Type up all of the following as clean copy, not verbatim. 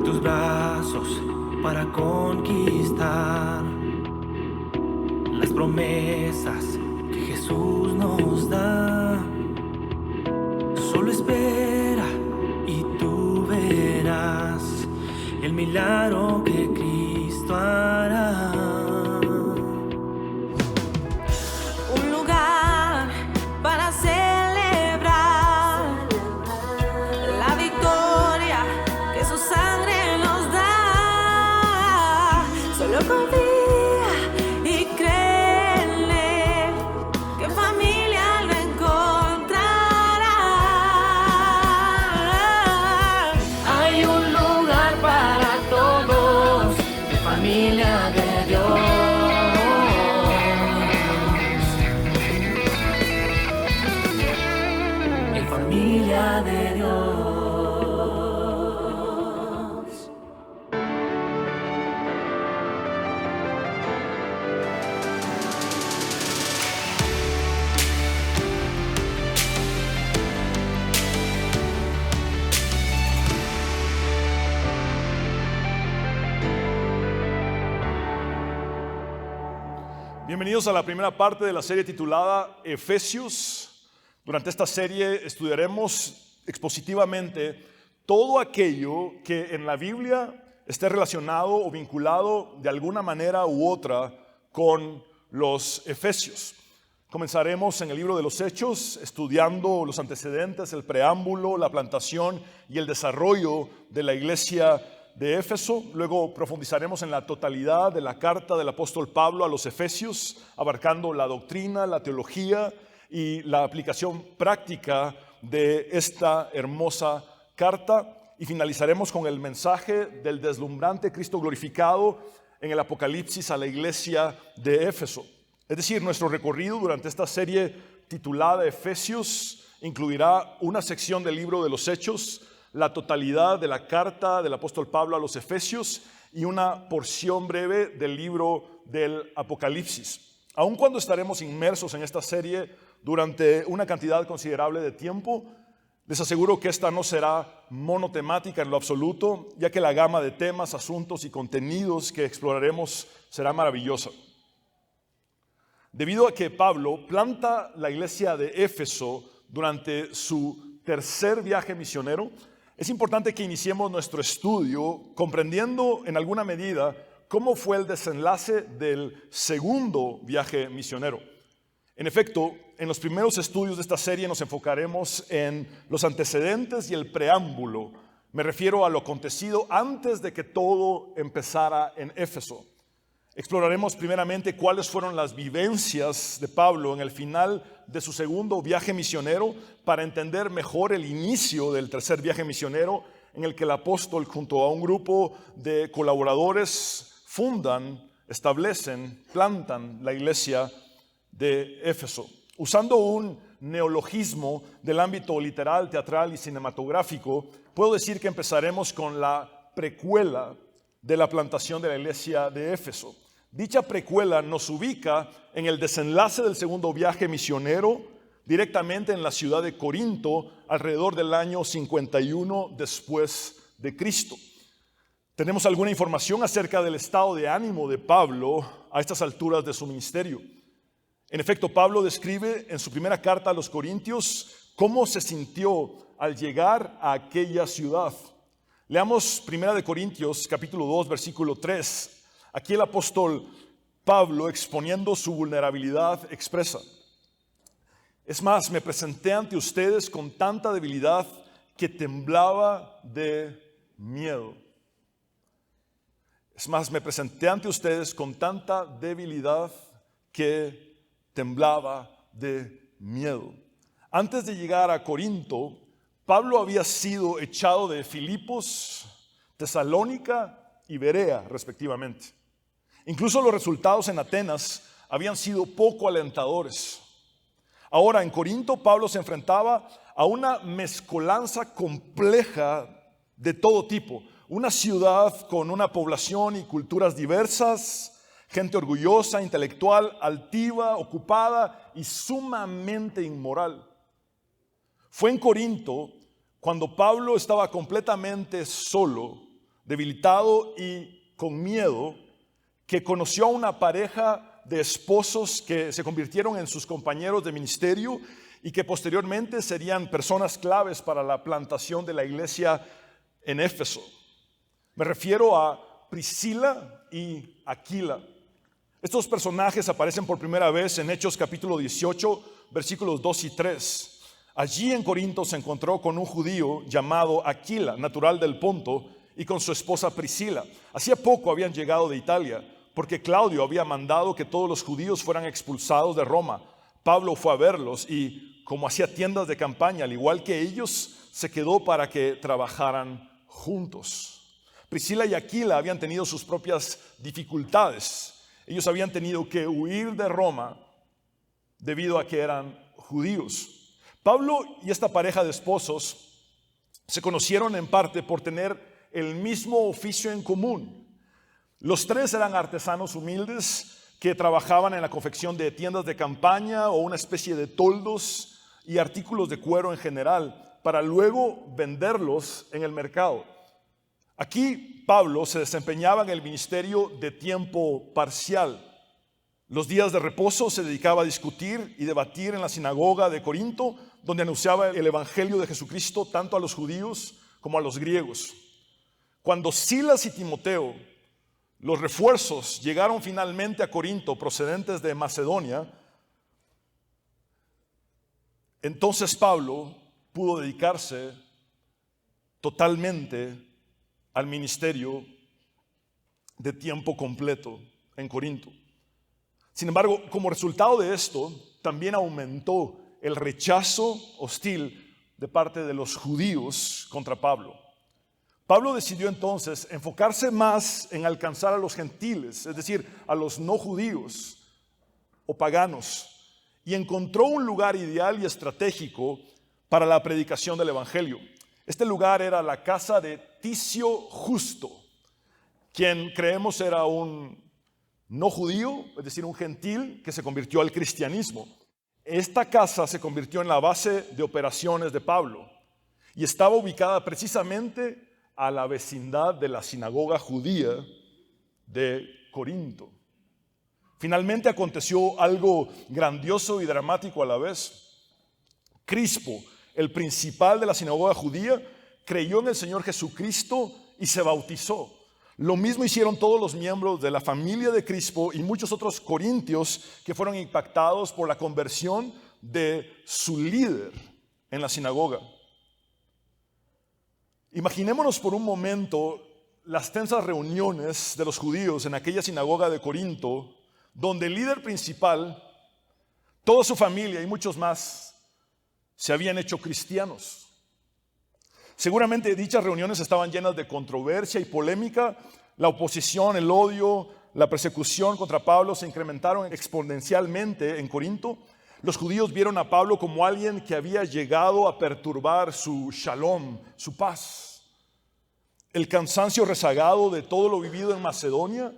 tus brazos para conquistar las promesas que Jesús nos da. Solo espera y tú verás el milagro que Cristo hará. Un lugar para celebrar la victoria que su sangre nos da. Solo confía y créele que familia lo encontrará. Hay un lugar para todos, de familia de Dios. En familia de Dios. Bienvenidos a la primera parte de la serie titulada Efesios. Durante esta serie estudiaremos expositivamente todo aquello que en la Biblia esté relacionado o vinculado de alguna manera u otra con los Efesios. Comenzaremos en el libro de los Hechos estudiando los antecedentes, el preámbulo, la plantación y el desarrollo de la iglesia de Éfeso. Luego profundizaremos en la totalidad de la carta del apóstol Pablo a los Efesios, abarcando la doctrina, la teología y la aplicación práctica de esta hermosa carta. Y finalizaremos con el mensaje del deslumbrante Cristo glorificado en el Apocalipsis a la iglesia de Éfeso. Es decir, nuestro recorrido durante esta serie titulada Efesios incluirá una sección del libro de los Hechos, la totalidad de la carta del apóstol Pablo a los Efesios y una porción breve del libro del Apocalipsis. Aun cuando estaremos inmersos en esta serie durante una cantidad considerable de tiempo, les aseguro que esta no será monotemática en lo absoluto, ya que la gama de temas, asuntos y contenidos que exploraremos será maravillosa. Debido a que Pablo planta la iglesia de Éfeso durante su tercer viaje misionero, es importante que iniciemos nuestro estudio comprendiendo en alguna medida cómo fue el desenlace del segundo viaje misionero. En efecto, en los primeros estudios de esta serie nos enfocaremos en los antecedentes y el preámbulo. Me refiero a lo acontecido antes de que todo empezara en Éfeso. Exploraremos primeramente cuáles fueron las vivencias de Pablo en el final de su segundo viaje misionero para entender mejor el inicio del tercer viaje misionero en el que el apóstol junto a un grupo de colaboradores fundan, establecen, plantan la iglesia de Éfeso. Usando un neologismo del ámbito literal, teatral y cinematográfico, puedo decir que empezaremos con la precuela de la plantación de la iglesia de Éfeso. Dicha precuela nos ubica en el desenlace del segundo viaje misionero, directamente en la ciudad de Corinto, alrededor del año 51 después de Cristo. Tenemos alguna información acerca del estado de ánimo de Pablo a estas alturas de su ministerio. En efecto, Pablo describe en su primera carta a los Corintios cómo se sintió al llegar a aquella ciudad. Leamos 1 Corintios capítulo 2, versículo 3. Aquí el apóstol Pablo, exponiendo su vulnerabilidad, expresa: es más, me presenté ante ustedes con tanta debilidad que temblaba de miedo. Es más, me presenté ante ustedes con tanta debilidad que temblaba de miedo. Antes de llegar a Corinto, Pablo había sido echado de Filipos, Tesalónica y Berea, respectivamente. Incluso los resultados en Atenas habían sido poco alentadores. Ahora, en Corinto, Pablo se enfrentaba a una mezcolanza compleja de todo tipo. Una ciudad con una población y culturas diversas, gente orgullosa, intelectual, altiva, ocupada y sumamente inmoral. Fue en Corinto cuando Pablo estaba completamente solo, debilitado y con miedo, que conoció a una pareja de esposos que se convirtieron en sus compañeros de ministerio y que posteriormente serían personas claves para la plantación de la iglesia en Éfeso. Me refiero a Priscila y Aquila. Estos personajes aparecen por primera vez en Hechos capítulo 18, versículos 2 y 3. Allí en Corinto se encontró con un judío llamado Aquila, natural del Ponto, y con su esposa Priscila. Hacía poco habían llegado de Italia, porque Claudio había mandado que todos los judíos fueran expulsados de Roma. Pablo fue a verlos y, como hacía tiendas de campaña, al igual que ellos, se quedó para que trabajaran juntos. Priscila y Aquila habían tenido sus propias dificultades. Ellos habían tenido que huir de Roma debido a que eran judíos. Pablo y esta pareja de esposos se conocieron en parte por tener el mismo oficio en común. Los tres eran artesanos humildes que trabajaban en la confección de tiendas de campaña o una especie de toldos y artículos de cuero en general, para luego venderlos en el mercado. Aquí Pablo se desempeñaba en el ministerio de tiempo parcial. Los días de reposo se dedicaba a discutir y debatir en la sinagoga de Corinto, donde anunciaba el evangelio de Jesucristo tanto a los judíos como a los griegos. Cuando Silas y Timoteo, los refuerzos, llegaron finalmente a Corinto procedentes de Macedonia, entonces Pablo pudo dedicarse totalmente al ministerio de tiempo completo en Corinto. Sin embargo, como resultado de esto, también aumentó el rechazo hostil de parte de los judíos contra Pablo. Pablo decidió entonces enfocarse más en alcanzar a los gentiles, es decir, a los no judíos o paganos, y encontró un lugar ideal y estratégico para la predicación del evangelio. Este lugar era la casa de Ticio Justo, quien creemos era un no judío, es decir, un gentil que se convirtió al cristianismo. Esta casa se convirtió en la base de operaciones de Pablo y estaba ubicada precisamente a la vecindad de la sinagoga judía de Corinto. Finalmente aconteció algo grandioso y dramático a la vez. Crispo, el principal de la sinagoga judía, creyó en el Señor Jesucristo y se bautizó. Lo mismo hicieron todos los miembros de la familia de Crispo y muchos otros corintios que fueron impactados por la conversión de su líder en la sinagoga. Imaginémonos por un momento las tensas reuniones de los judíos en aquella sinagoga de Corinto, donde el líder principal, toda su familia y muchos más se habían hecho cristianos. Seguramente dichas reuniones estaban llenas de controversia y polémica. La oposición, el odio, la persecución contra Pablo se incrementaron exponencialmente en Corinto. Los judíos vieron a Pablo como alguien que había llegado a perturbar su shalom, su paz. El cansancio rezagado de todo lo vivido en Macedonia,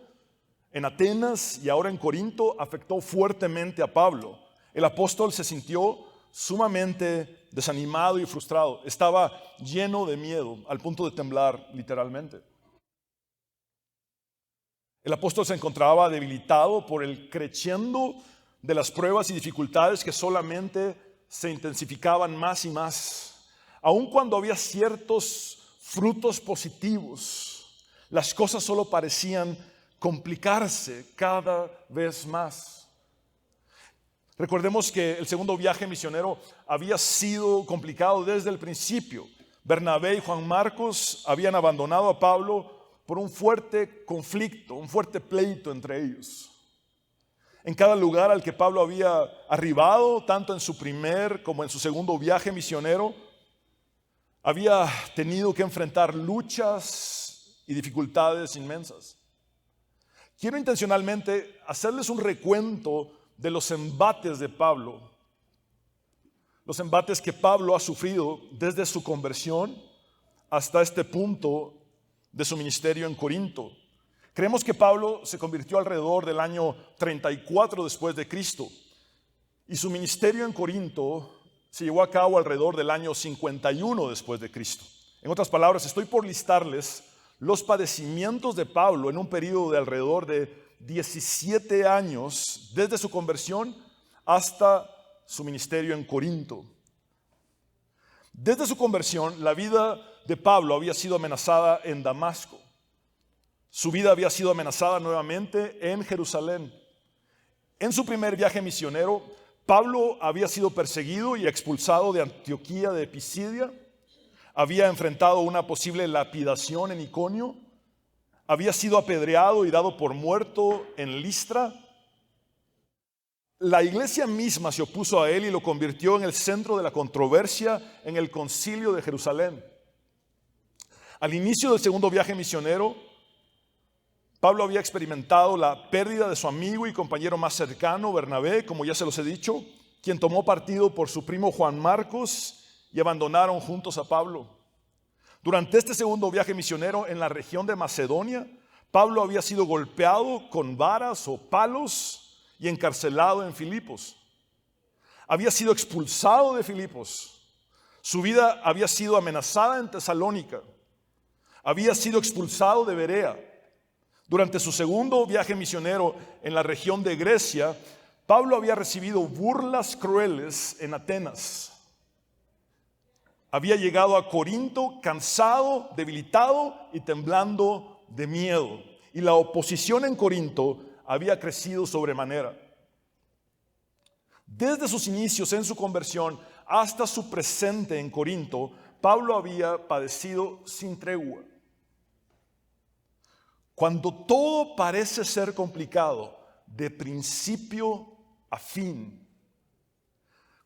en Atenas y ahora en Corinto afectó fuertemente a Pablo. El apóstol se sintió sumamente desanimado y frustrado. Estaba lleno de miedo, al punto de temblar literalmente. El apóstol se encontraba debilitado por el crescendo de las pruebas y dificultades que solamente se intensificaban más y más. Aun cuando había ciertos frutos positivos, las cosas solo parecían complicarse cada vez más. Recordemos que el segundo viaje misionero había sido complicado desde el principio. Bernabé y Juan Marcos habían abandonado a Pablo por un fuerte conflicto, un fuerte pleito entre ellos. En cada lugar al que Pablo había arribado, tanto en su primer como en su segundo viaje misionero, había tenido que enfrentar luchas y dificultades inmensas. Quiero intencionalmente hacerles un recuento de los embates de Pablo, los embates que Pablo ha sufrido desde su conversión hasta este punto de su ministerio en Corinto. Creemos que Pablo se convirtió alrededor del año 34 después de Cristo y su ministerio en Corinto se llevó a cabo alrededor del año 51 después de Cristo. En otras palabras, estoy por listarles los padecimientos de Pablo en un periodo de alrededor de 17 años, desde su conversión hasta su ministerio en Corinto. Desde su conversión, la vida de Pablo había sido amenazada en Damasco. Su vida había sido amenazada nuevamente en Jerusalén. En su primer viaje misionero, Pablo había sido perseguido y expulsado de Antioquía de Pisidia. Había enfrentado una posible lapidación en Iconio. Había sido apedreado y dado por muerto en Listra. La iglesia misma se opuso a él y lo convirtió en el centro de la controversia en el concilio de Jerusalén. Al inicio del segundo viaje misionero, Pablo había experimentado la pérdida de su amigo y compañero más cercano, Bernabé, como ya se los he dicho, quien tomó partido por su primo Juan Marcos y abandonaron juntos a Pablo. Durante este segundo viaje misionero en la región de Macedonia, Pablo había sido golpeado con varas o palos y encarcelado en Filipos. Había sido expulsado de Filipos. Su vida había sido amenazada en Tesalónica. Había sido expulsado de Berea. Durante su segundo viaje misionero en la región de Grecia, Pablo había recibido burlas crueles en Atenas. Había llegado a Corinto cansado, debilitado y temblando de miedo. Y la oposición en Corinto había crecido sobremanera. Desde sus inicios en su conversión hasta su presente en Corinto, Pablo había padecido sin tregua. Cuando todo parece ser complicado, de principio a fin,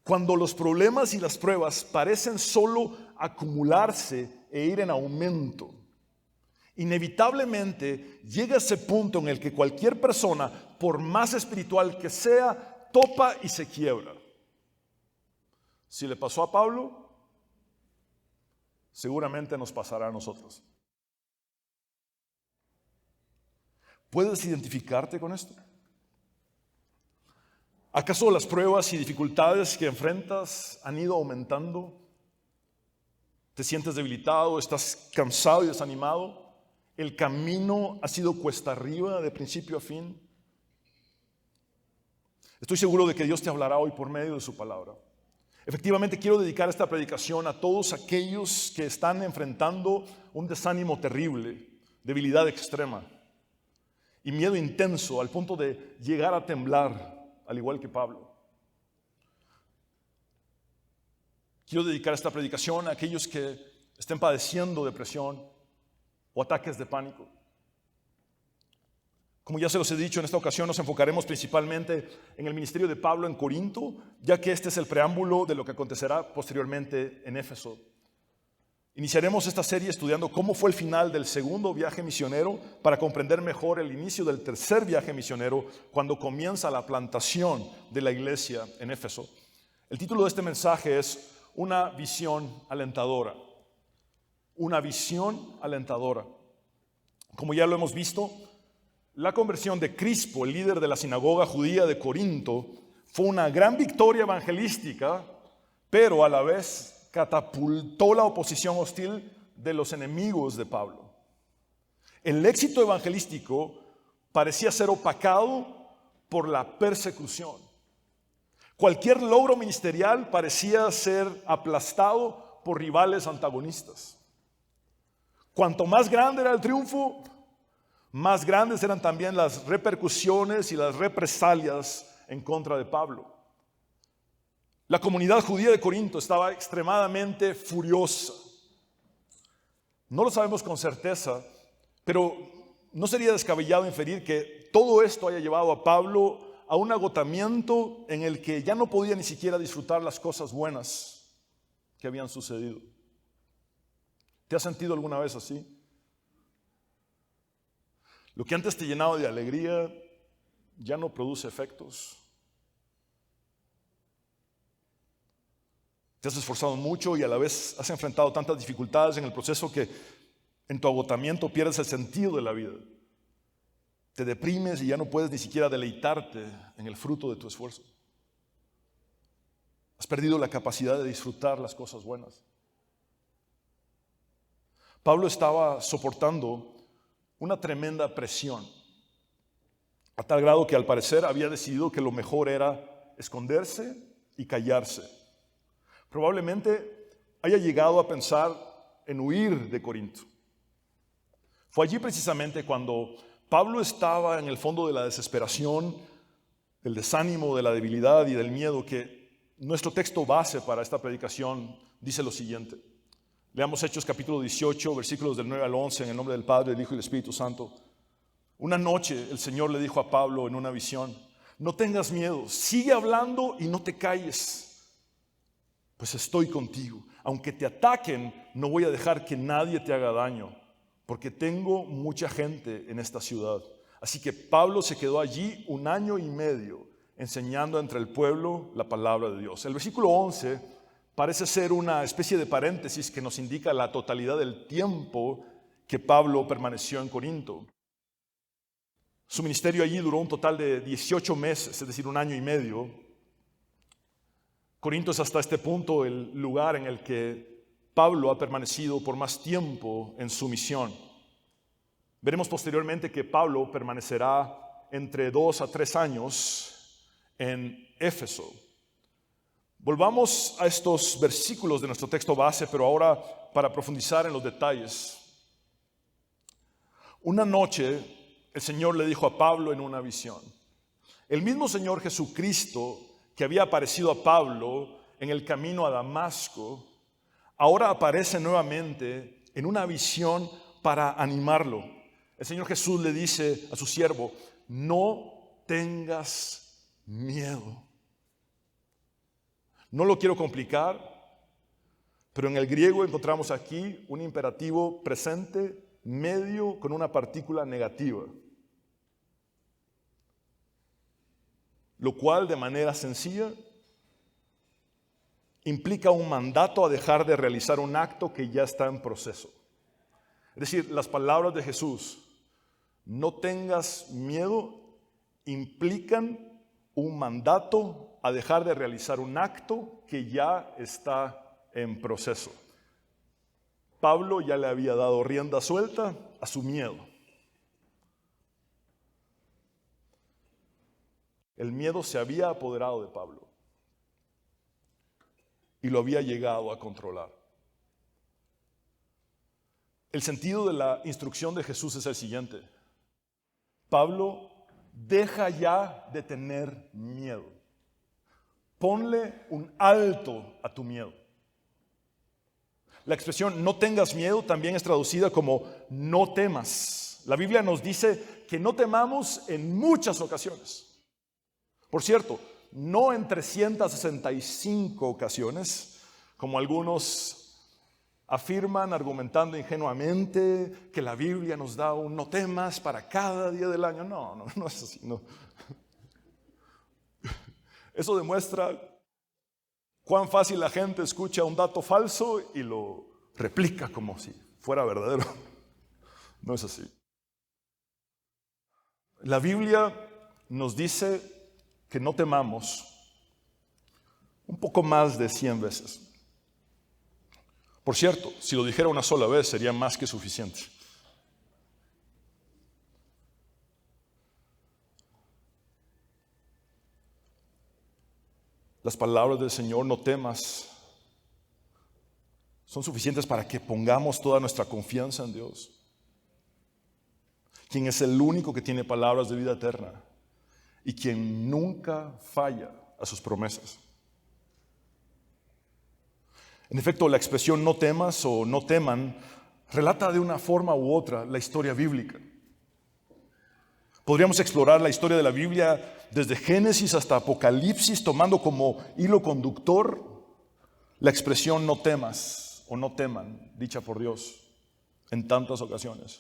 cuando los problemas y las pruebas parecen solo acumularse e ir en aumento, inevitablemente llega ese punto en el que cualquier persona, por más espiritual que sea, topa y se quiebra. Si le pasó a Pablo, seguramente nos pasará a nosotros. ¿Puedes identificarte con esto? ¿Acaso las pruebas y dificultades que enfrentas han ido aumentando? ¿Te sientes debilitado? ¿Estás cansado y desanimado? ¿El camino ha sido cuesta arriba de principio a fin? Estoy seguro de que Dios te hablará hoy por medio de su palabra. Efectivamente, quiero dedicar esta predicación a todos aquellos que están enfrentando un desánimo terrible, debilidad extrema y miedo intenso al punto de llegar a temblar, al igual que Pablo. Quiero dedicar esta predicación a aquellos que estén padeciendo depresión o ataques de pánico. Como ya se los he dicho, en esta ocasión nos enfocaremos principalmente en el ministerio de Pablo en Corinto, ya que este es el preámbulo de lo que acontecerá posteriormente en Éfeso. Iniciaremos esta serie estudiando cómo fue el final del segundo viaje misionero para comprender mejor el inicio del tercer viaje misionero cuando comienza la plantación de la iglesia en Éfeso. El título de este mensaje es Una visión alentadora. Una visión alentadora. Como ya lo hemos visto, la conversión de Crispo, el líder de la sinagoga judía de Corinto, fue una gran victoria evangelística, pero a la vez catapultó la oposición hostil de los enemigos de Pablo. El éxito evangelístico parecía ser opacado por la persecución. Cualquier logro ministerial parecía ser aplastado por rivales antagonistas. Cuanto más grande era el triunfo, más grandes eran también las repercusiones y las represalias en contra de Pablo. La comunidad judía de Corinto estaba extremadamente furiosa. No lo sabemos con certeza, pero no sería descabellado inferir que todo esto haya llevado a Pablo a un agotamiento en el que ya no podía ni siquiera disfrutar las cosas buenas que habían sucedido. ¿Te has sentido alguna vez así? Lo que antes te llenaba de alegría ya no produce efectos. Te has esforzado mucho y a la vez has enfrentado tantas dificultades en el proceso que en tu agotamiento pierdes el sentido de la vida. Te deprimes y ya no puedes ni siquiera deleitarte en el fruto de tu esfuerzo. Has perdido la capacidad de disfrutar las cosas buenas. Pablo estaba soportando una tremenda presión, a tal grado que al parecer había decidido que lo mejor era esconderse y callarse. Probablemente haya llegado a pensar en huir de Corinto. Fue allí precisamente cuando Pablo estaba en el fondo de la desesperación, del desánimo, de la debilidad y del miedo, que nuestro texto base para esta predicación dice lo siguiente. Leamos Hechos capítulo 18, versículos del 9 al 11, en el nombre del Padre, del Hijo y del Espíritu Santo. Una noche el Señor le dijo a Pablo en una visión: no tengas miedo, sigue hablando y no te calles, pues estoy contigo. Aunque te ataquen, no voy a dejar que nadie te haga daño, porque tengo mucha gente en esta ciudad. Así que Pablo se quedó allí 1 año y medio enseñando entre el pueblo la palabra de Dios. El versículo 11 parece ser una especie de paréntesis que nos indica la totalidad del tiempo que Pablo permaneció en Corinto. Su ministerio allí duró un total de 18 meses, es decir, 1 año y medio. Corinto es hasta este punto el lugar en el que Pablo ha permanecido por más tiempo en su misión. Veremos posteriormente que Pablo permanecerá entre 2 a 3 años en Éfeso. Volvamos a estos versículos de nuestro texto base, pero ahora para profundizar en los detalles. Una noche el Señor le dijo a Pablo en una visión. El mismo Señor Jesucristo que había aparecido a Pablo en el camino a Damasco, ahora aparece nuevamente en una visión para animarlo. El Señor Jesús le dice a su siervo: no tengas miedo. No lo quiero complicar, pero en el griego encontramos aquí un imperativo presente medio con una partícula negativa, lo cual de manera sencilla implica un mandato a dejar de realizar un acto que ya está en proceso. Es decir, las palabras de Jesús, no tengas miedo, implican un mandato a dejar de realizar un acto que ya está en proceso. Pablo ya le había dado rienda suelta a su miedo. El miedo se había apoderado de Pablo y lo había llegado a controlar. El sentido de la instrucción de Jesús es el siguiente: Pablo, deja ya de tener miedo. Ponle un alto a tu miedo. La expresión no tengas miedo también es traducida como no temas. La Biblia nos dice que no temamos en muchas ocasiones. Por cierto, no en 365 ocasiones, como algunos afirman argumentando ingenuamente que la Biblia nos da un no temas para cada día del año. No es así, no. Eso demuestra cuán fácil la gente escucha un dato falso y lo replica como si fuera verdadero. No es así. La Biblia nos dice que no temamos un poco más de 100 veces. Por cierto, si lo dijera una sola vez sería más que suficiente. Las palabras del Señor, no temas, son suficientes para que pongamos toda nuestra confianza en Dios, quien es el único que tiene palabras de vida eterna y quien nunca falla a sus promesas. En efecto, la expresión no temas o no teman relata de una forma u otra la historia bíblica. Podríamos explorar la historia de la Biblia desde Génesis hasta Apocalipsis, tomando como hilo conductor la expresión no temas o no teman, dicha por Dios en tantas ocasiones.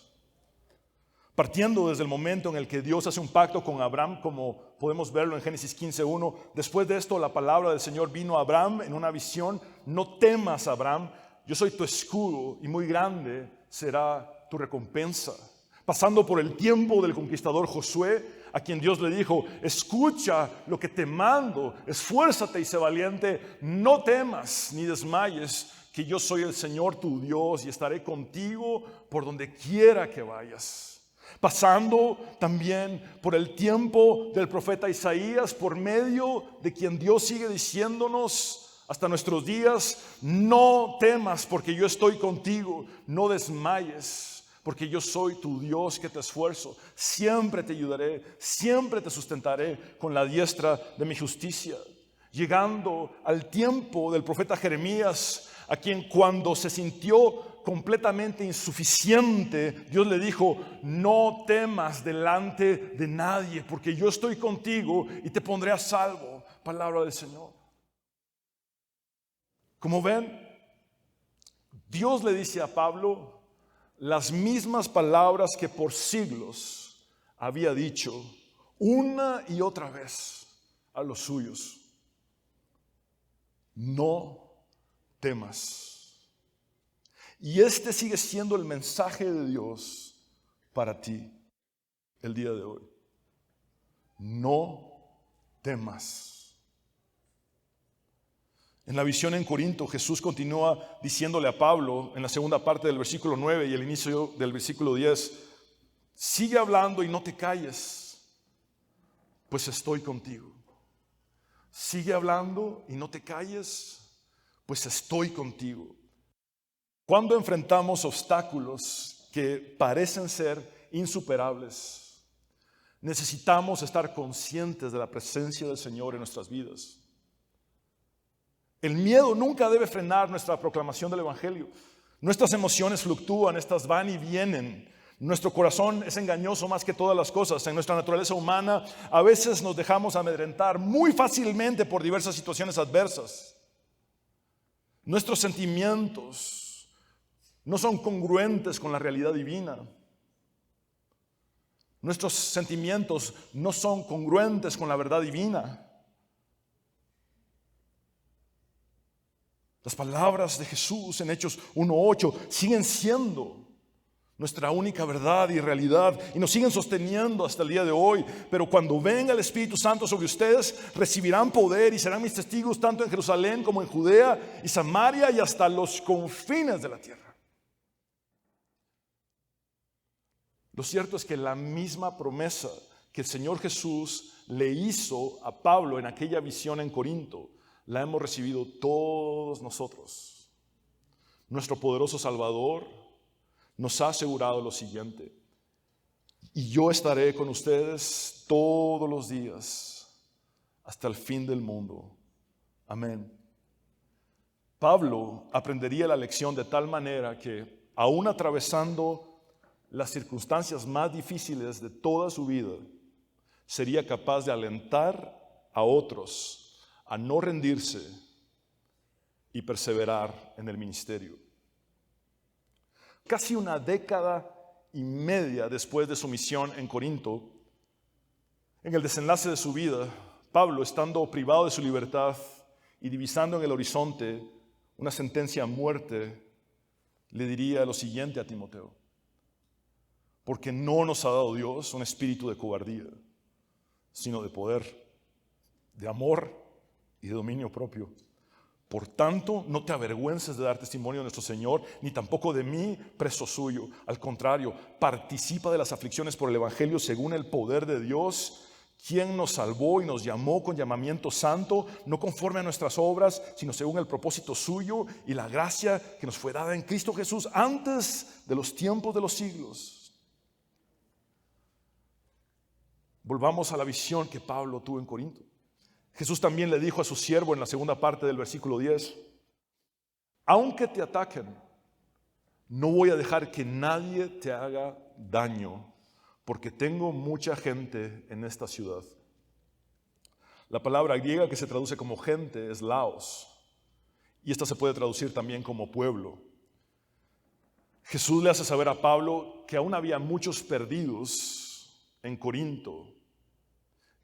Partiendo desde el momento en el que Dios hace un pacto con Abraham, como podemos verlo en Génesis 15:1. Después de esto, la palabra del Señor vino a Abraham en una visión: no temas, Abraham, yo soy tu escudo y muy grande será tu recompensa. Pasando por el tiempo del conquistador Josué, a quien Dios le dijo: escucha lo que te mando, esfuérzate y sé valiente, no temas ni desmayes, que yo soy el Señor tu Dios y estaré contigo por donde quiera que vayas. Pasando también por el tiempo del profeta Isaías, por medio de quien Dios sigue diciéndonos hasta nuestros días: no temas porque yo estoy contigo, no desmayes porque yo soy tu Dios que te esfuerzo, siempre te ayudaré, siempre te sustentaré con la diestra de mi justicia. Llegando al tiempo del profeta Jeremías, a quien cuando se sintió completamente insuficiente, Dios le dijo: no temas delante de nadie, porque yo estoy contigo y te pondré a salvo. Palabra del Señor. Como ven, Dios le dice a Pablo las mismas palabras que por siglos había dicho una y otra vez a los suyos: no temas. Y este sigue siendo el mensaje de Dios para ti el día de hoy. No temas. En la visión en Corinto, Jesús continúa diciéndole a Pablo en la segunda parte del versículo 9 y el inicio del versículo 10: sigue hablando y no te calles, pues estoy contigo. Sigue hablando y no te calles, pues estoy contigo. Cuando enfrentamos obstáculos que parecen ser insuperables, necesitamos estar conscientes de la presencia del Señor en nuestras vidas. El miedo nunca debe frenar nuestra proclamación del Evangelio. Nuestras emociones fluctúan, estas van y vienen. Nuestro corazón es engañoso más que todas las cosas. En nuestra naturaleza humana a veces nos dejamos amedrentar muy fácilmente por diversas situaciones adversas. Nuestros sentimientos no son congruentes con la realidad divina. Nuestros sentimientos no son congruentes con la verdad divina. Las palabras de Jesús en Hechos 1:8 siguen siendo nuestra única verdad y realidad, y nos siguen sosteniendo hasta el día de hoy. Pero cuando venga el Espíritu Santo sobre ustedes, recibirán poder y serán mis testigos tanto en Jerusalén como en Judea y Samaria y hasta los confines de la tierra. Lo cierto es que la misma promesa que el Señor Jesús le hizo a Pablo en aquella visión en Corinto, la hemos recibido todos nosotros. Nuestro poderoso Salvador nos ha asegurado lo siguiente: y yo estaré con ustedes todos los días hasta el fin del mundo. Amén. Pablo aprendería la lección de tal manera que, aún atravesando las circunstancias más difíciles de toda su vida, sería capaz de alentar a otros a no rendirse y perseverar en el ministerio. Casi una década y media después de su misión en Corinto, en el desenlace de su vida, Pablo, estando privado de su libertad y divisando en el horizonte una sentencia a muerte, le diría lo siguiente a Timoteo: porque no nos ha dado Dios un espíritu de cobardía, sino de poder, de amor y de dominio propio. Por tanto, no te avergüences de dar testimonio de nuestro Señor, ni tampoco de mí, preso suyo. Al contrario, participa de las aflicciones por el Evangelio según el poder de Dios, quien nos salvó y nos llamó con llamamiento santo, no conforme a nuestras obras, sino según el propósito suyo y la gracia que nos fue dada en Cristo Jesús antes de los tiempos de los siglos. Volvamos a la visión que Pablo tuvo en Corinto. Jesús también le dijo a su siervo en la segunda parte del versículo 10: aunque te ataquen, no voy a dejar que nadie te haga daño, porque tengo mucha gente en esta ciudad. La palabra griega que se traduce como gente es laos, y esta se puede traducir también como pueblo. Jesús le hace saber a Pablo que aún había muchos perdidos en Corinto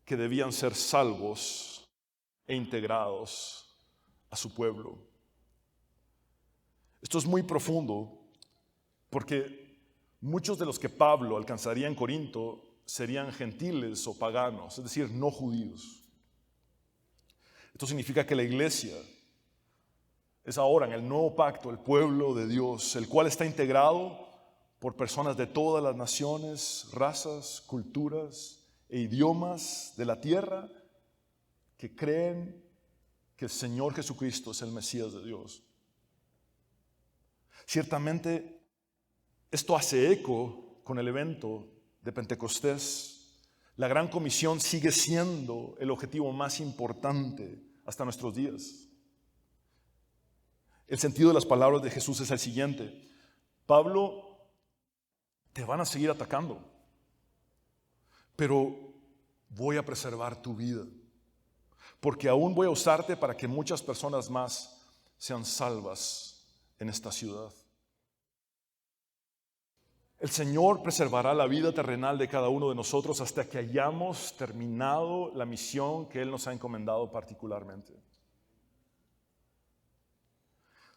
que debían ser salvos e integrados a su pueblo. Esto es muy profundo porque muchos de los que Pablo alcanzaría en Corinto serían gentiles o paganos, es decir, no judíos. Esto significa que la iglesia es ahora en el nuevo pacto, el pueblo de Dios, el cual está integrado por personas de todas las naciones, razas, culturas e idiomas de la tierra que creen que el Señor Jesucristo es el Mesías de Dios. Ciertamente, esto hace eco con el evento de Pentecostés. La Gran Comisión sigue siendo el objetivo más importante hasta nuestros días. El sentido de las palabras de Jesús es el siguiente: Pablo, te van a seguir atacando, pero voy a preservar tu vida, porque aún voy a usarte para que muchas personas más sean salvas en esta ciudad. El Señor preservará la vida terrenal de cada uno de nosotros hasta que hayamos terminado la misión que Él nos ha encomendado particularmente.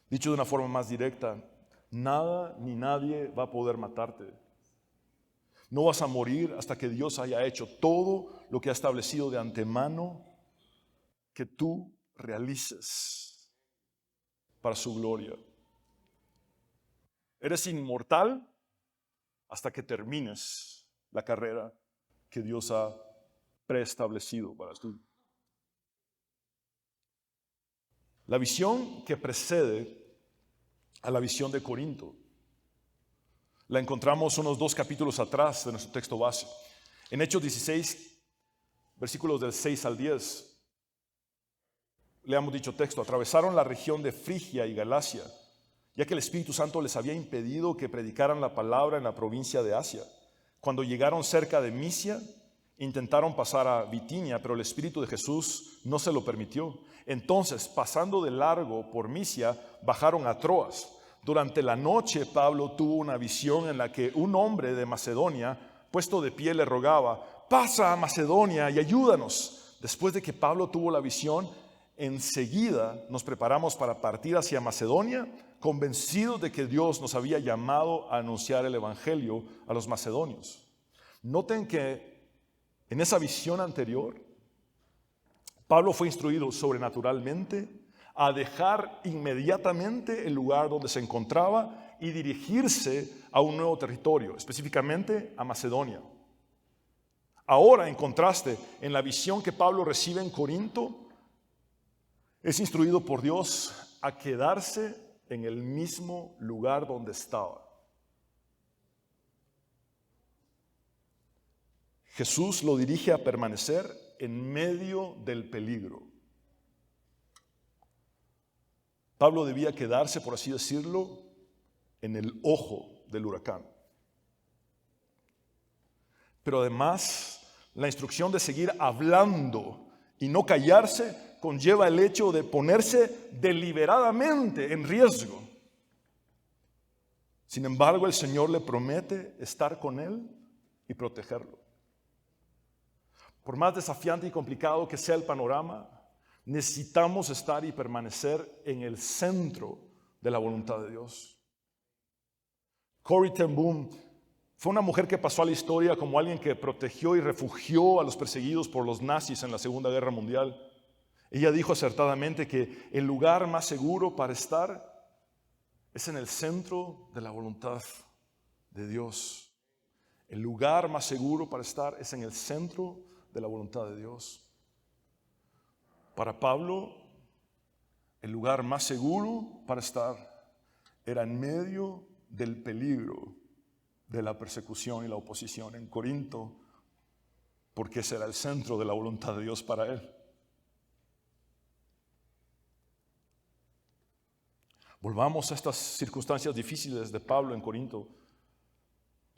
Dicho de una forma más directa, nada ni nadie va a poder matarte. No vas a morir hasta que Dios haya hecho todo lo que ha establecido de antemano que tú realices para su gloria. Eres inmortal hasta que termines la carrera que Dios ha preestablecido para ti. La visión que precede a la visión de Corinto la encontramos unos 2 capítulos atrás de nuestro texto base. En Hechos 16, versículos del 6 al 10, leamos dicho texto: atravesaron la región de Frigia y Galacia, ya que el Espíritu Santo les había impedido que predicaran la palabra en la provincia de Asia. Cuando llegaron cerca de Misia, intentaron pasar a Bitinia, pero el Espíritu de Jesús no se lo permitió. Entonces, pasando de largo por Misia, bajaron a Troas. Durante la noche, Pablo tuvo una visión en la que un hombre de Macedonia, puesto de pie, le rogaba: pasa a Macedonia y ayúdanos. Después de que Pablo tuvo la visión, enseguida nos preparamos para partir hacia Macedonia, convencidos de que Dios nos había llamado a anunciar el Evangelio a los macedonios. Noten que en esa visión anterior, Pablo fue instruido sobrenaturalmente a dejar inmediatamente el lugar donde se encontraba y dirigirse a un nuevo territorio, específicamente a Macedonia. Ahora, en contraste, en la visión que Pablo recibe en Corinto, es instruido por Dios a quedarse en el mismo lugar donde estaba. Jesús lo dirige a permanecer en medio del peligro. Pablo debía quedarse, por así decirlo, en el ojo del huracán. Pero además, la instrucción de seguir hablando y no callarse conlleva el hecho de ponerse deliberadamente en riesgo. Sin embargo, el Señor le promete estar con él y protegerlo. Por más desafiante y complicado que sea el panorama, necesitamos estar y permanecer en el centro de la voluntad de Dios. Corrie ten Boom fue una mujer que pasó a la historia como alguien que protegió y refugió a los perseguidos por los nazis en la Segunda Guerra Mundial. Ella dijo acertadamente que el lugar más seguro para estar es en el centro de la voluntad de Dios. El lugar más seguro para estar es en el centro de la voluntad de Dios. Para Pablo, el lugar más seguro para estar era en medio del peligro de la persecución y la oposición en Corinto, porque ese era el centro de la voluntad de Dios para él. Volvamos a estas circunstancias difíciles de Pablo en Corinto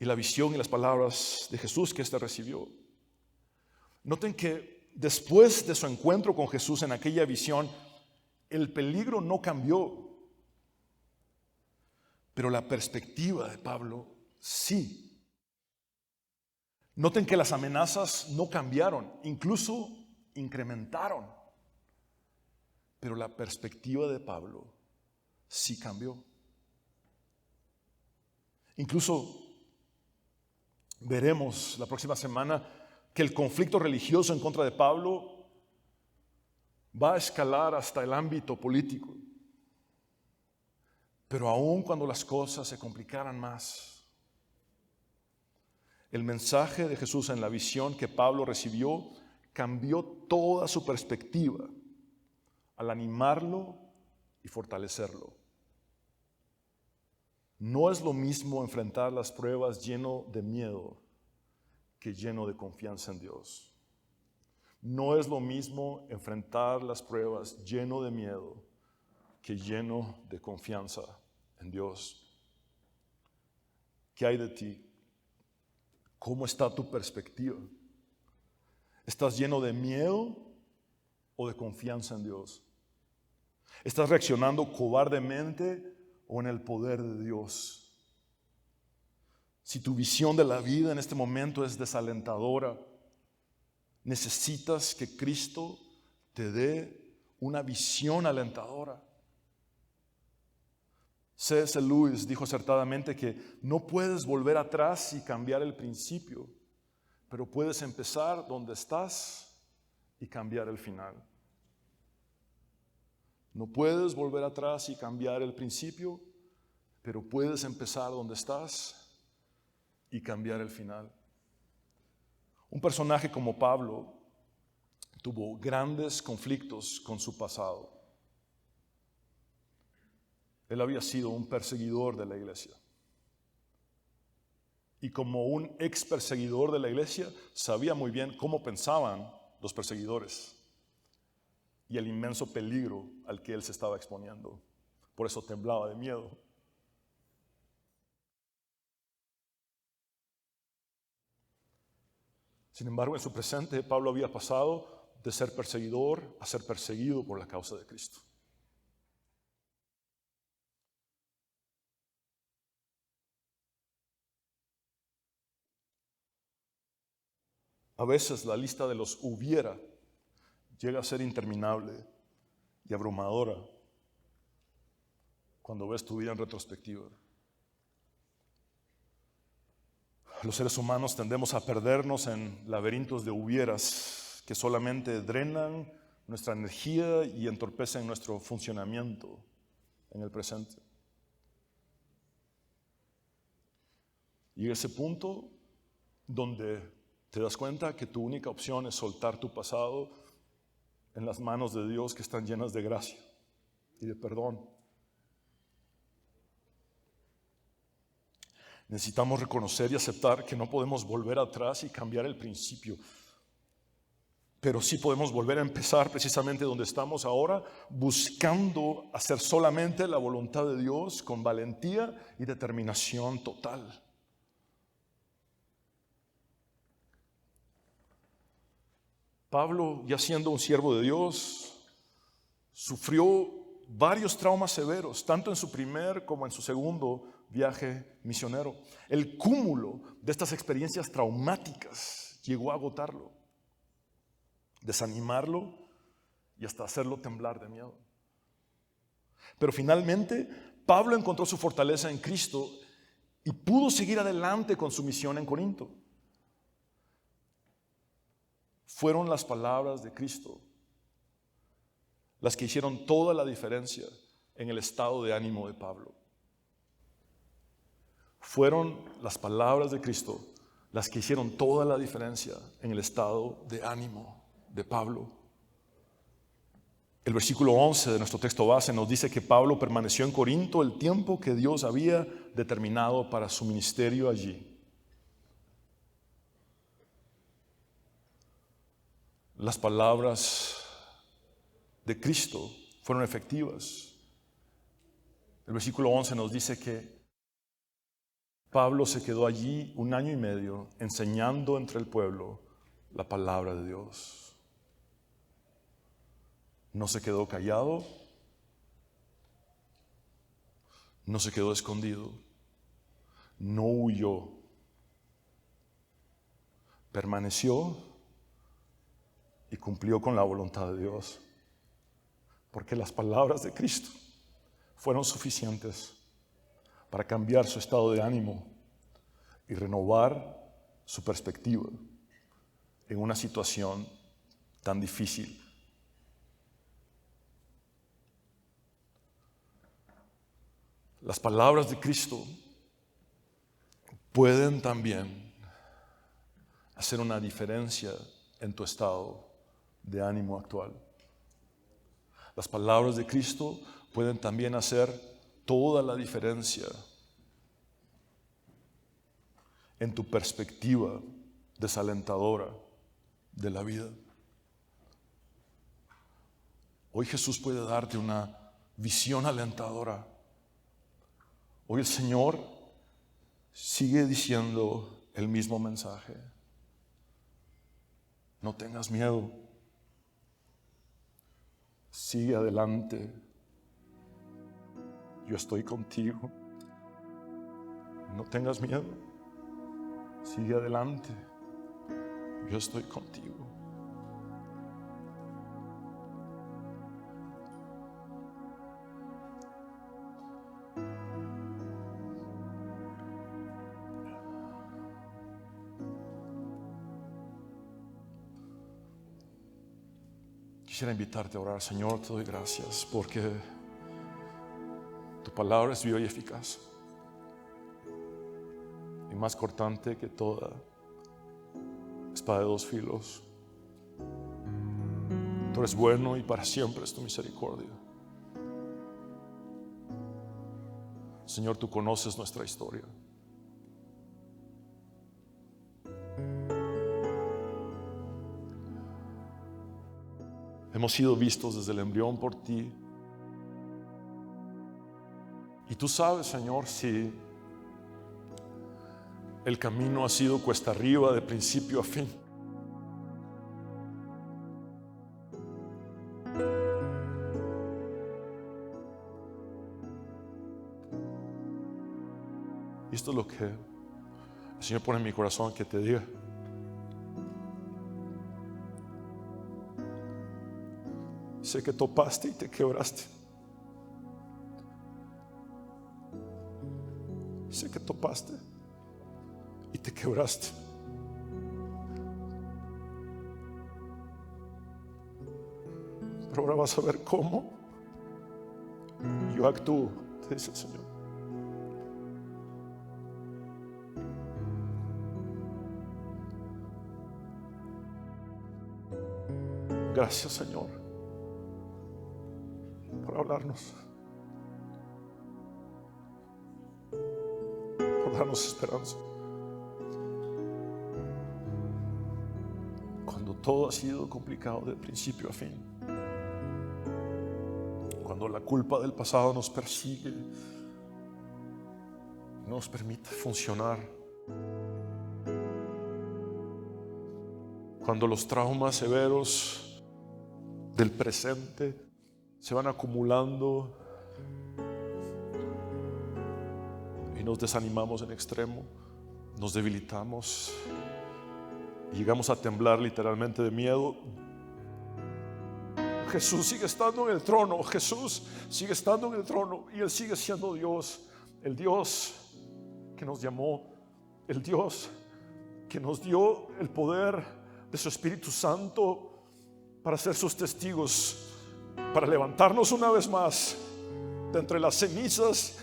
y la visión y las palabras de Jesús que éste recibió. Noten que después de su encuentro con Jesús en aquella visión, el peligro no cambió, pero la perspectiva de Pablo sí. Noten que las amenazas no cambiaron, incluso incrementaron, pero la perspectiva de Pablo sí cambió. Incluso veremos la próxima semana que el conflicto religioso en contra de Pablo va a escalar hasta el ámbito político. Pero aun cuando las cosas se complicaran más, el mensaje de Jesús en la visión que Pablo recibió cambió toda su perspectiva al animarlo y fortalecerlo. No es lo mismo enfrentar las pruebas lleno de miedo que lleno de confianza en Dios. No es lo mismo enfrentar las pruebas lleno de miedo que lleno de confianza en Dios. ¿Qué hay de ti? ¿Cómo está tu perspectiva? ¿Estás lleno de miedo o de confianza en Dios? ¿Estás reaccionando cobardemente o en el poder de Dios? Si tu visión de la vida en este momento es desalentadora, necesitas que Cristo te dé una visión alentadora. C.S. Lewis dijo acertadamente que no puedes volver atrás y cambiar el principio, pero puedes empezar donde estás y cambiar el final. No puedes volver atrás y cambiar el principio, pero puedes empezar donde estás y cambiar el final. Un personaje como Pablo tuvo grandes conflictos con su pasado. Él había sido un perseguidor de la iglesia. Y como un ex perseguidor de la iglesia, sabía muy bien cómo pensaban los perseguidores y el inmenso peligro al que él se estaba exponiendo. Por eso temblaba de miedo. Sin embargo, en su presente, Pablo había pasado de ser perseguidor a ser perseguido por la causa de Cristo. A veces la lista de los hubiera llega a ser interminable y abrumadora cuando ves tu vida en retrospectiva. Los seres humanos tendemos a perdernos en laberintos de hubieras que solamente drenan nuestra energía y entorpecen nuestro funcionamiento en el presente. Y ese punto donde te das cuenta que tu única opción es soltar tu pasado en las manos de Dios que están llenas de gracia y de perdón. Necesitamos reconocer y aceptar que no podemos volver atrás y cambiar el principio, pero sí podemos volver a empezar precisamente donde estamos ahora, buscando hacer solamente la voluntad de Dios con valentía y determinación total. Pablo, ya siendo un siervo de Dios, sufrió varios traumas severos, tanto en su primer como en su segundo viaje misionero. El cúmulo de estas experiencias traumáticas llegó a agotarlo, desanimarlo y hasta hacerlo temblar de miedo. Pero finalmente, Pablo encontró su fortaleza en Cristo y pudo seguir adelante con su misión en Corinto. Fueron las palabras de Cristo las que hicieron toda la diferencia en el estado de ánimo de Pablo. Fueron las palabras de Cristo las que hicieron toda la diferencia en el estado de ánimo de Pablo. El versículo 11 de nuestro texto base nos dice que Pablo permaneció en Corinto el tiempo que Dios había determinado para su ministerio allí. Las palabras de Cristo fueron efectivas. El versículo 11 nos dice que Pablo se quedó allí 1 año y medio enseñando entre el pueblo la palabra de Dios. No se quedó callado, no se quedó escondido, no huyó, permaneció y cumplió con la voluntad de Dios, porque las palabras de Cristo fueron suficientes para cambiar su estado de ánimo y renovar su perspectiva en una situación tan difícil. Las palabras de Cristo pueden también hacer una diferencia en tu estado de ánimo actual. Las palabras de Cristo pueden también hacer toda la diferencia en tu perspectiva desalentadora de la vida. Hoy Jesús puede darte una visión alentadora. Hoy el Señor sigue diciendo el mismo mensaje. No tengas miedo. Sigue adelante. Yo estoy contigo. No tengas miedo. Sigue adelante. Yo estoy contigo. Quisiera invitarte a orar. Señor, te doy gracias porque tu palabra es viva y eficaz y más cortante que toda espada de dos filos. Tú eres bueno y para siempre es tu misericordia. Señor, tú conoces nuestra historia. Hemos sido vistos desde el embrión por ti. Y tú sabes, Señor, si el camino ha sido cuesta arriba de principio a fin. Y esto es lo que el Señor pone en mi corazón que te diga. Sé que topaste y te quebraste. Sé que topaste y te quebraste. Pero ahora vas a ver cómo yo actúo, te dice el Señor. Gracias, Señor, por hablarnos, por darnos esperanza. Cuando todo ha sido complicado de principio a fin, cuando la culpa del pasado nos persigue, no nos permite funcionar, cuando los traumas severos del presente se van acumulando y nos desanimamos en extremo, nos debilitamos y llegamos a temblar literalmente de miedo. Jesús sigue estando en el trono, Jesús sigue estando en el trono y Él sigue siendo Dios, el Dios que nos llamó, el Dios que nos dio el poder de su Espíritu Santo para ser sus testigos, para levantarnos una vez más de entre las cenizas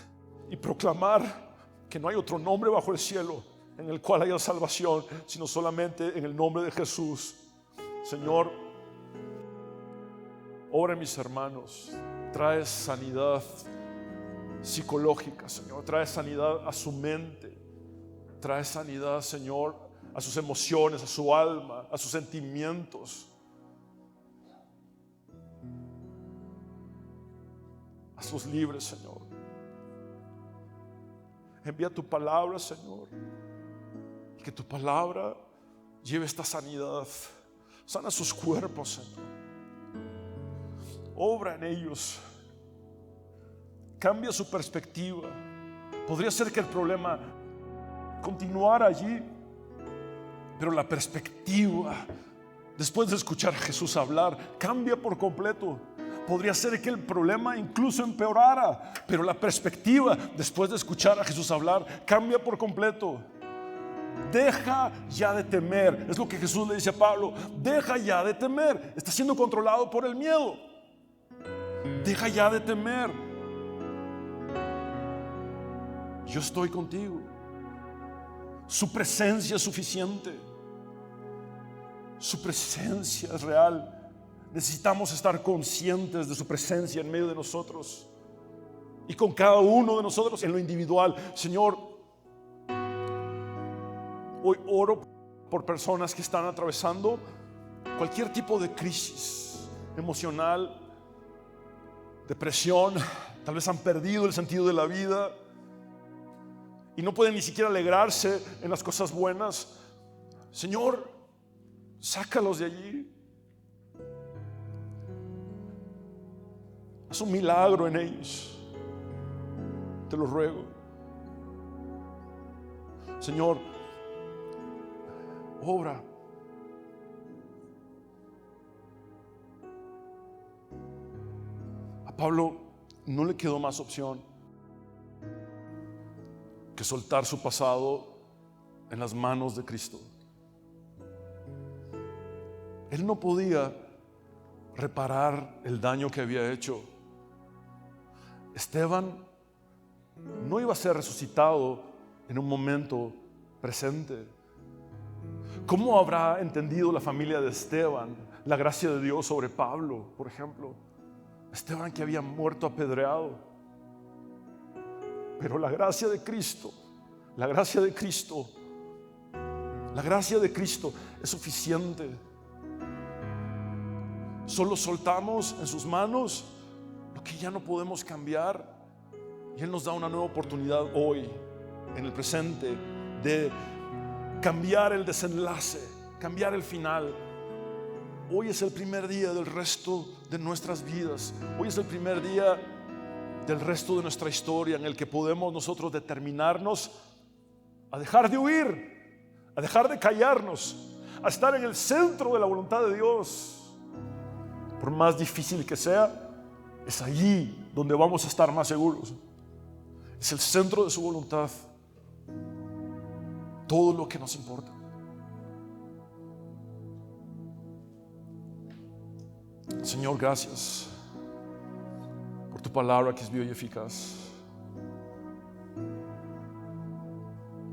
y proclamar que no hay otro nombre bajo el cielo en el cual haya salvación, sino solamente en el nombre de Jesús. Señor, obra en mis hermanos, trae sanidad psicológica, Señor, trae sanidad a su mente, trae sanidad, Señor, a sus emociones, a su alma, a sus sentimientos. Hazlos libres, Señor. Envía tu palabra, Señor, y que tu palabra lleve esta sanidad. Sana sus cuerpos, Señor. Obra en ellos. Cambia su perspectiva. Podría ser que el problema continuara allí, pero la perspectiva, después de escuchar a Jesús hablar, cambia por completo. Podría ser que el problema incluso empeorara, pero la perspectiva, después de escuchar a Jesús hablar, cambia por completo. Deja ya de temer. Es lo que Jesús le dice a Pablo. Deja ya de temer. Está siendo controlado por el miedo. Deja ya de temer. Yo estoy contigo. Su presencia es suficiente. Su presencia es real. Necesitamos estar conscientes de su presencia en medio de nosotros y con cada uno de nosotros en lo individual. Señor, hoy oro por personas que están atravesando cualquier tipo de crisis emocional, depresión, tal vez han perdido el sentido de la vida y no pueden ni siquiera alegrarse en las cosas buenas. Señor, sácalos de allí. Haz un milagro en ellos. Te lo ruego. Señor, obra. A Pablo no le quedó más opción que soltar su pasado en las manos de Cristo. Él no podía reparar el daño que había hecho. Esteban no iba a ser resucitado en un momento presente. ¿Cómo habrá entendido la familia de Esteban la gracia de Dios sobre Pablo, por ejemplo? Esteban que había muerto apedreado. Pero la gracia de Cristo, la gracia de Cristo, la gracia de Cristo es suficiente. Solo soltamos en sus manos lo que ya no podemos cambiar y Él nos da una nueva oportunidad hoy, en el presente, de cambiar el desenlace, cambiar el final. Hoy es el primer día del resto de nuestras vidas. Hoy es el primer día del resto de nuestra historia en el que podemos nosotros determinarnos a dejar de huir, a dejar de callarnos, a estar en el centro de la voluntad de Dios. Por más difícil que sea, es allí donde vamos a estar más seguros. Es el centro de su voluntad. Todo lo que nos importa. Señor, gracias por tu palabra que es viva y eficaz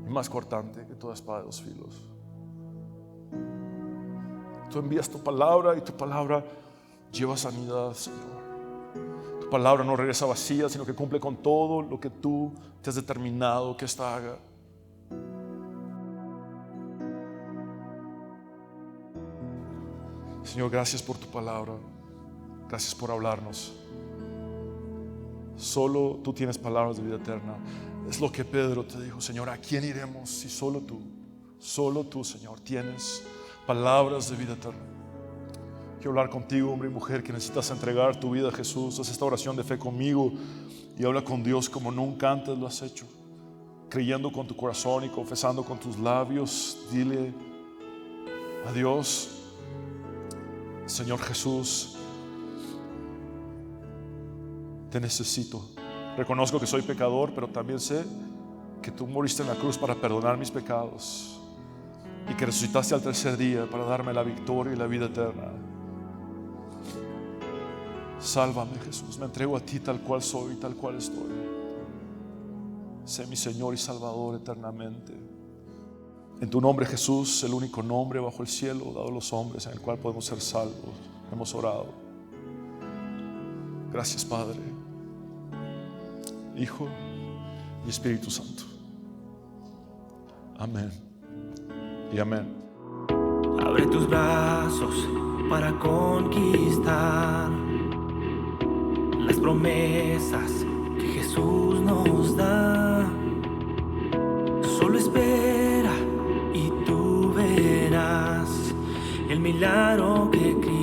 y más cortante que toda espada de dos filos. Tú envías tu palabra y tu palabra lleva sanidad, Señor. Tu palabra no regresa vacía, sino que cumple con todo lo que tú te has determinado que esta haga. Señor, gracias por tu palabra. Gracias por hablarnos. Solo tú tienes palabras de vida eterna. Es lo que Pedro te dijo: Señor, ¿a quién iremos si solo tú, Señor, tienes palabras de vida eterna? Quiero hablar contigo, hombre y mujer, que necesitas entregar tu vida a Jesús. Haz esta oración de fe conmigo y habla con Dios como nunca antes lo has hecho. Creyendo con tu corazón y confesando con tus labios, dile a Dios: Señor Jesús, te necesito. Reconozco que soy pecador, pero también sé que tú moriste en la cruz para perdonar mis pecados y que resucitaste al tercer día para darme la victoria y la vida eterna. Sálvame, Jesús, me entrego a ti tal cual soy, tal cual estoy. Sé mi Señor y Salvador eternamente. En tu nombre, Jesús, el único nombre bajo el cielo dado a los hombres en el cual podemos ser salvos, hemos orado. Gracias, Padre, Hijo y Espíritu Santo. Amén y amén. Abre tus brazos para conquistar las promesas que Jesús nos da. Solo espera y tú verás el milagro que Cristo